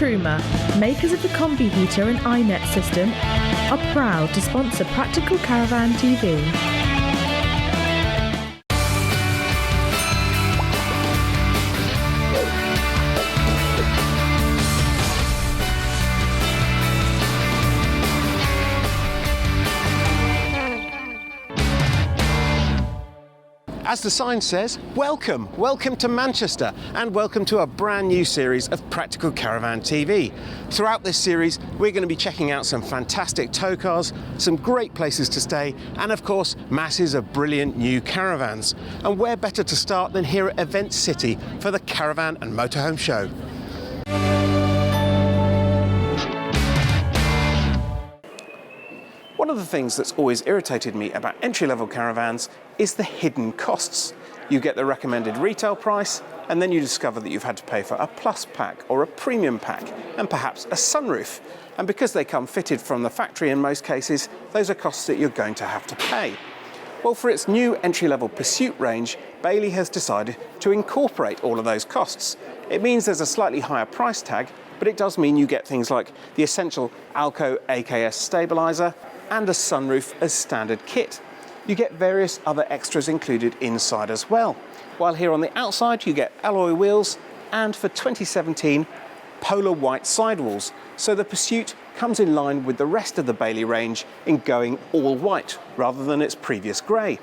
Truma, makers of the combi heater and iNet system, are proud to sponsor Practical Caravan TV. As the sign says, welcome to Manchester, and welcome to a brand new series of Practical Caravan TV. Throughout this series, we're going to be checking out some fantastic tow cars, some great places to stay, and of course, masses of brilliant new caravans. And where better to start than here at Event City for the Caravan and Motorhome Show. One of the things that's always irritated me about entry-level caravans is the hidden costs. You get the recommended retail price, and then you discover that you've had to pay for a plus pack or a premium pack, and perhaps a sunroof. And because they come fitted from the factory in most cases, those are costs that you're going to have to pay. Well, for its new entry-level Pursuit range, Bailey has decided to incorporate all of those costs. It means there's a slightly higher price tag, but it does mean you get things like the essential Alco AKS stabiliser, and a sunroof as standard kit. You get various other extras included inside as well. While here on the outside you get alloy wheels and, for 2017, polar white sidewalls. So the Pursuit comes in line with the rest of the Bailey range in going all white rather than its previous grey.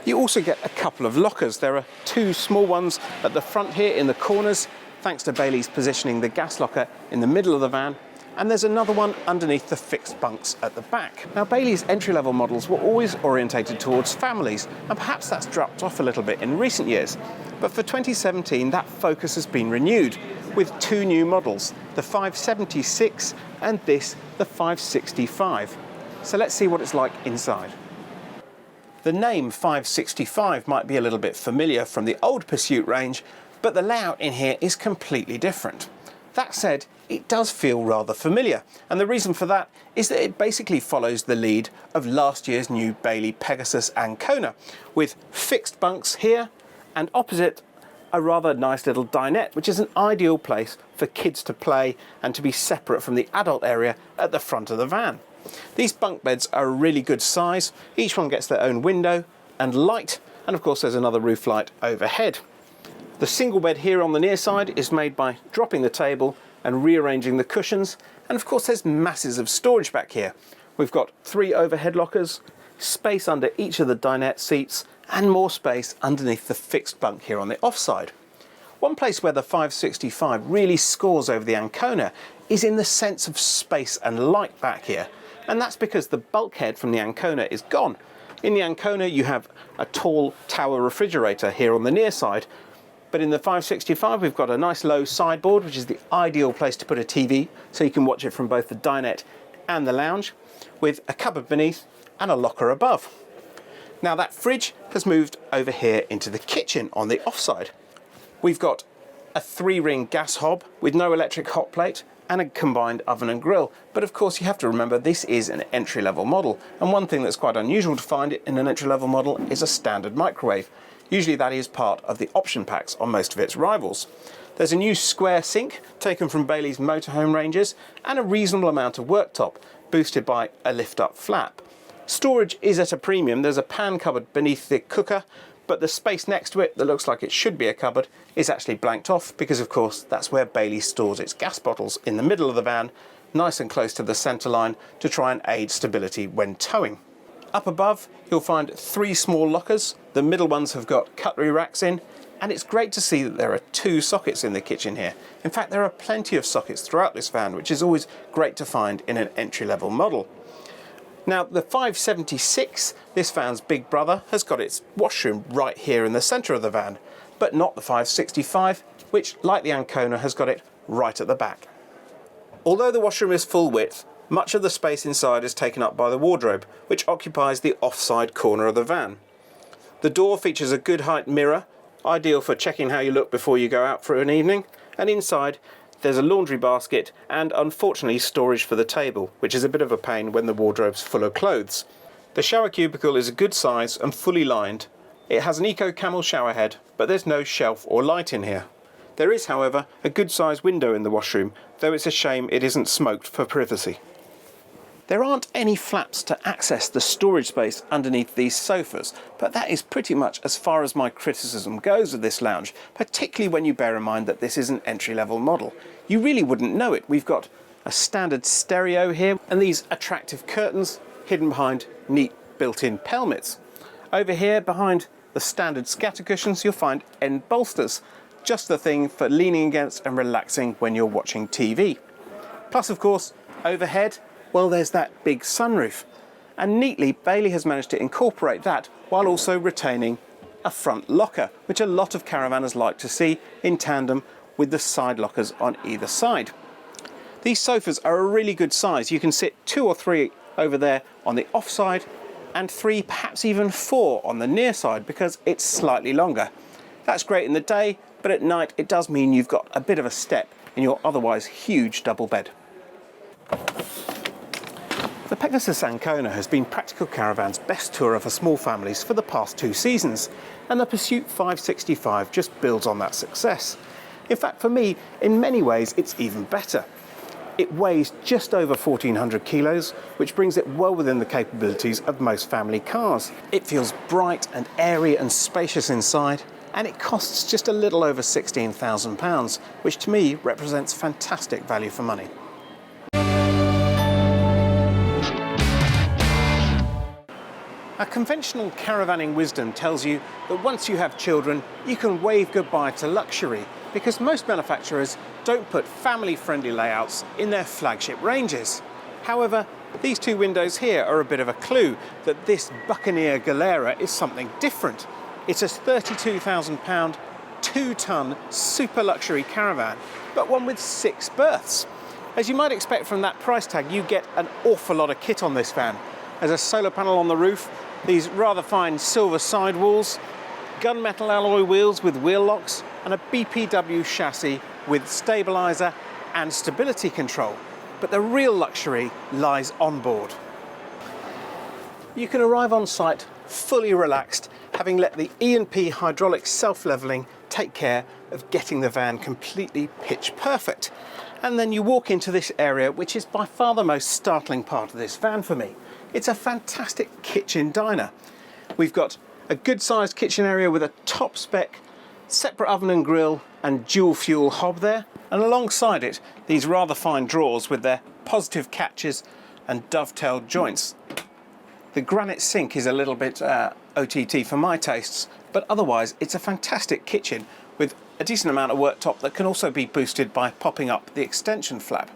You also get a couple of lockers. There are two small ones at the front here in the corners, thanks to Bailey's positioning the gas locker in the middle of the van, and there's another one underneath the fixed bunks at the back. Now, Bailey's entry-level models were always orientated towards families, and perhaps that's dropped off a little bit in recent years. But for 2017, that focus has been renewed with two new models, the 576 and this, the 565. So let's see what it's like inside. The name 565 might be a little bit familiar from the old Pursuit range, but the layout in here is completely different. That said, it does feel rather familiar, and the reason for that is that it basically follows the lead of last year's new Bailey Pegasus and Kona, with fixed bunks here, and opposite a rather nice little dinette, which is an ideal place for kids to play and to be separate from the adult area at the front of the van. These bunk beds are a really good size. Each one gets their own window and light, and of course there's another roof light overhead. The single bed here on the near side is made by dropping the table and rearranging the cushions, and of course there's masses of storage back here. We've got 3 overhead lockers, space under each of the dinette seats, and more space underneath the fixed bunk here on the offside. One place where the 565 really scores over the Ancona is in the sense of space and light back here, and that's because the bulkhead from the Ancona is gone. In the Ancona you have a tall tower refrigerator here on the near side, but in the 565 we've got a nice low sideboard, which is the ideal place to put a TV, so you can watch it from both the dinette and the lounge, with a cupboard beneath and a locker above. Now that fridge has moved over here into the kitchen on the offside. We've got a 3-ring gas hob with no electric hot plate and a combined oven and grill. But of course you have to remember this is an entry-level model, and one thing that's quite unusual to find in an entry-level model is a standard microwave. Usually that is part of the option packs on most of its rivals. There's a new square sink taken from Bailey's motorhome ranges, and a reasonable amount of worktop boosted by a lift-up flap. Storage is at a premium. There's a pan cupboard beneath the cooker, but the space next to it that looks like it should be a cupboard is actually blanked off, because of course that's where Bailey stores its gas bottles, in the middle of the van, nice and close to the centre line to try and aid stability when towing. Up above you'll find 3 small lockers. The middle ones have got cutlery racks in, and it's great to see that there are 2 sockets in the kitchen here. In fact, there are plenty of sockets throughout this van, which is always great to find in an entry-level model. Now the 576, this van's big brother, has got its washroom right here in the centre of the van, but not the 565, which, like the Ancona, has got it right at the back. Although the washroom is full width, much of the space inside is taken up by the wardrobe, which occupies the offside corner of the van. The door features a good height mirror, ideal for checking how you look before you go out for an evening, and inside there's a laundry basket and, unfortunately, storage for the table, which is a bit of a pain when the wardrobe's full of clothes. The shower cubicle is a good size and fully lined. It has an eco camel shower head, but there's no shelf or light in here. There is, however, a good sized window in the washroom, though it's a shame it isn't smoked for privacy. There aren't any flaps to access the storage space underneath these sofas, but that is pretty much as far as my criticism goes of this lounge, particularly when you bear in mind that this is an entry-level model. You really wouldn't know it. We've got a standard stereo here and these attractive curtains hidden behind neat built-in pelmets. Over here behind the standard scatter cushions you'll find end bolsters, just the thing for leaning against and relaxing when you're watching TV. Plus, of course, overhead, well, there's that big sunroof. And neatly, Bailey has managed to incorporate that while also retaining a front locker, which a lot of caravanners like to see in tandem with the side lockers on either side. These sofas are a really good size. You can sit 2 or 3 over there on the off side and 3, perhaps even 4 on the near side because it's slightly longer. That's great in the day, but at night it does mean you've got a bit of a step in your otherwise huge double bed. The Pegasus Ancona has been Practical Caravan's best tourer for small families for the past 2 seasons, and the Pursuit 565 just builds on that success. In fact, for me, in many ways, it's even better. It weighs just over 1,400 kilos, which brings it well within the capabilities of most family cars. It feels bright and airy and spacious inside, and it costs just a little over £16,000, which to me represents fantastic value for money. A conventional caravanning wisdom tells you that once you have children, you can wave goodbye to luxury because most manufacturers don't put family-friendly layouts in their flagship ranges. However, these 2 windows here are a bit of a clue that this Buccaneer Galera is something different. It's a £32,000, 2-ton super luxury caravan, but one with 6 berths. As you might expect from that price tag, you get an awful lot of kit on this van. There's a solar panel on the roof, these rather fine silver sidewalls, gunmetal alloy wheels with wheel locks, and a BPW chassis with stabiliser and stability control. But the real luxury lies on board. You can arrive on site fully relaxed, having let the E&P hydraulic self-levelling take care of getting the van completely pitch perfect. And then you walk into this area, which is by far the most startling part of this van for me. It's a fantastic kitchen diner. We've got a good sized kitchen area with a top spec separate oven and grill and dual fuel hob there, and alongside it these rather fine drawers with their positive catches and dovetailed joints. The granite sink is a little bit OTT for my tastes, but otherwise it's a fantastic kitchen with a decent amount of worktop that can also be boosted by popping up the extension flap.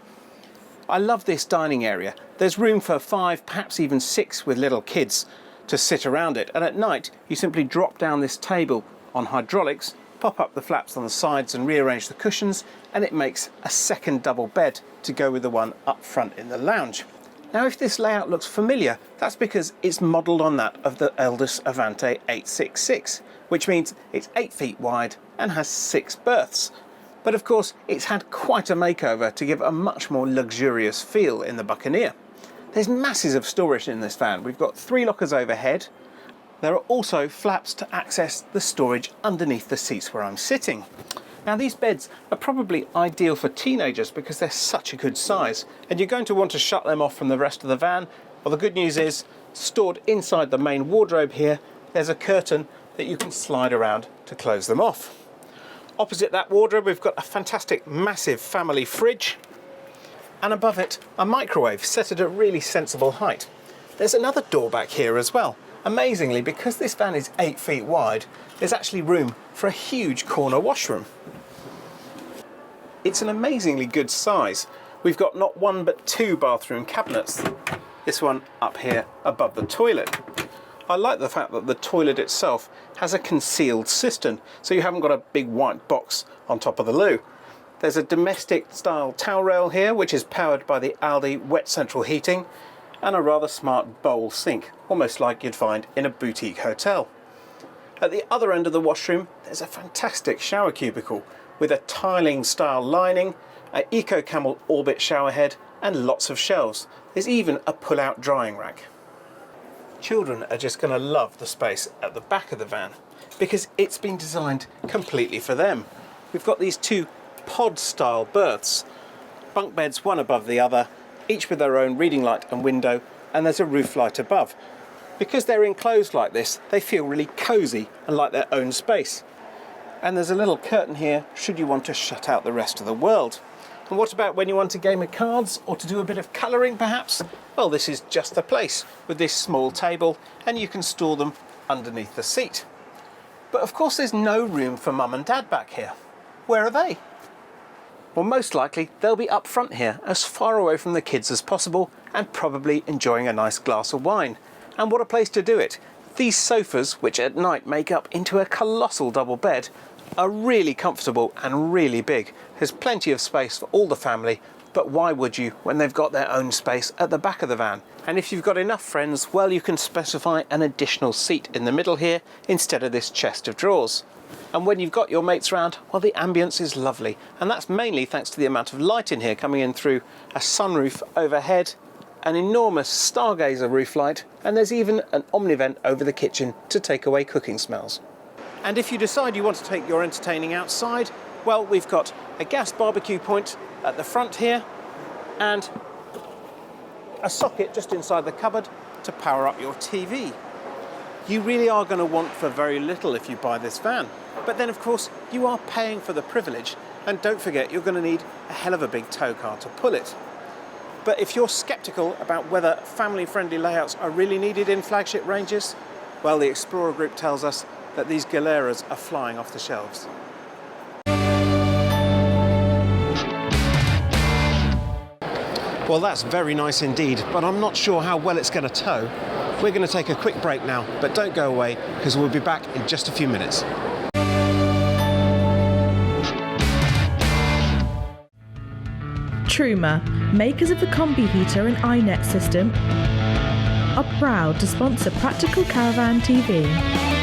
I love this dining area. There's room for 5, perhaps even 6 with little kids to sit around it, and at night you simply drop down this table on hydraulics, pop up the flaps on the sides and rearrange the cushions, and it makes a second double bed to go with the one up front in the lounge. Now, if this layout looks familiar, that's because it's modelled on that of the Eldus Avante 866, which means it's 8 feet wide and has 6 berths. But of course, it's had quite a makeover to give a much more luxurious feel in the Buccaneer. There's masses of storage in this van. We've got 3 lockers overhead. There are also flaps to access the storage underneath the seats where I'm sitting. Now, these beds are probably ideal for teenagers because they're such a good size, and you're going to want to shut them off from the rest of the van. Well, the good news is, stored inside the main wardrobe here, there's a curtain that you can slide around to close them off. Opposite that wardrobe, we've got a fantastic massive family fridge, and above it, a microwave set at a really sensible height. There's another door back here as well. Amazingly, because this van is 8 feet wide, there's actually room for a huge corner washroom. It's an amazingly good size. We've got not 1 but 2 bathroom cabinets. This one up here above the toilet. I like the fact that the toilet itself has a concealed cistern, so you haven't got a big white box on top of the loo. There's a domestic style towel rail here, which is powered by the Aldi wet central heating, and a rather smart bowl sink, almost like you'd find in a boutique hotel. At the other end of the washroom, there's a fantastic shower cubicle with a tiling style lining, an Eco Camel Orbit shower head, and lots of shelves. There's even a pull-out drying rack. Children are just going to love the space at the back of the van because it's been designed completely for them. we've got these two pod-style berths. Bunk beds one above the other, each with their own reading light and window, and there's a roof light above. Because they're enclosed like this, they feel really cosy and like their own space. And there's a little curtain here should you want to shut out the rest of the world. And what about when you want a game of cards or to do a bit of colouring perhaps? Well, this is just the place with this small table, and you can store them underneath the seat. But of course there's no room for mum and dad back here. Where are they? Well, most likely they'll be up front here, as far away from the kids as possible, and probably enjoying a nice glass of wine. And what a place to do it. These sofas, which at night make up into a colossal double bed, are really comfortable and really big. There's plenty of space for all the family, but why would you when they've got their own space at the back of the van? And if you've got enough friends, well, you can specify an additional seat in the middle here instead of this chest of drawers. And when you've got your mates round, well, the ambience is lovely, and that's mainly thanks to the amount of light in here coming in through a sunroof overhead, an enormous stargazer roof light, and there's even an omnivent over the kitchen to take away cooking smells. And if you decide you want to take your entertaining outside, well, we've got a gas barbecue point at the front here and a socket just inside the cupboard to power up your TV. You really are going to want for very little if you buy this van. But then, of course, you are paying for the privilege, and don't forget you're going to need a hell of a big tow car to pull it. But if you're sceptical about whether family-friendly layouts are really needed in flagship ranges, well, the Explorer Group tells us that these Galeras are flying off the shelves. Well, that's very nice indeed, but I'm not sure how well it's going to tow. We're going to take a quick break now, but don't go away, because we'll be back in just a few minutes. Truma, makers of the Combi Heater and iNet system, are proud to sponsor Practical Caravan TV.